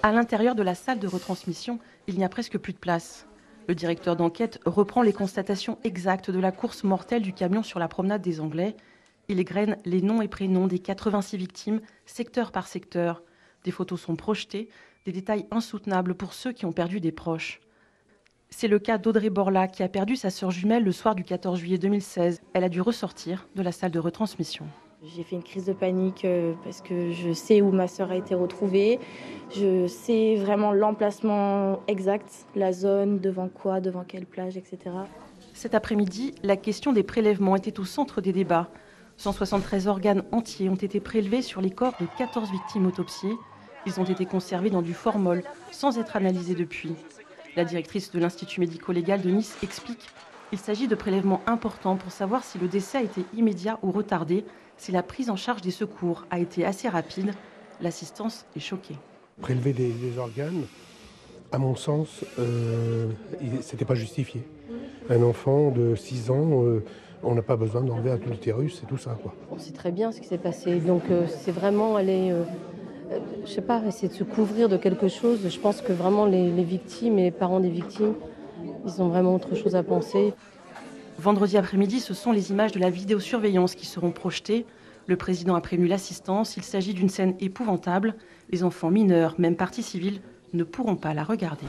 À l'intérieur de la salle de retransmission, il n'y a presque plus de place. Le directeur d'enquête reprend les constatations exactes de la course mortelle du camion sur la promenade des Anglais. Il égrène les noms et prénoms des 86 victimes, secteur par secteur. Des photos sont projetées, des détails insoutenables pour ceux qui ont perdu des proches. C'est le cas d'Audrey Borla qui a perdu sa sœur jumelle le soir du 14 juillet 2016. Elle a dû ressortir de la salle de retransmission. J'ai fait une crise de panique parce que je sais où ma sœur a été retrouvée. Je sais vraiment l'emplacement exact, la zone, devant quoi, devant quelle plage, etc. Cet après-midi, la question des prélèvements était au centre des débats. 173 organes entiers ont été prélevés sur les corps de 14 victimes autopsiées. Ils ont été conservés dans du formol, sans être analysés depuis. La directrice de l'Institut médico-légal de Nice explique qu'il s'agit de prélèvements importants pour savoir si le décès a été immédiat ou retardé, si la prise en charge des secours a été assez rapide. L'assistance est choquée. Prélever des organes, à mon sens, c'était pas justifié. Un enfant de 6 ans, on n'a pas besoin d'enlever un utérus et tout ça, quoi. On sait très bien ce qui s'est passé. Donc c'est vraiment aller, je sais pas, essayer de se couvrir de quelque chose. Je pense que vraiment les victimes et les parents des victimes, ils ont vraiment autre chose à penser. Vendredi après-midi, ce sont les images de la vidéosurveillance qui seront projetées. Le président a prévenu l'assistance. Il s'agit d'une scène épouvantable. Les enfants mineurs, même partie civile, ne pourront pas la regarder.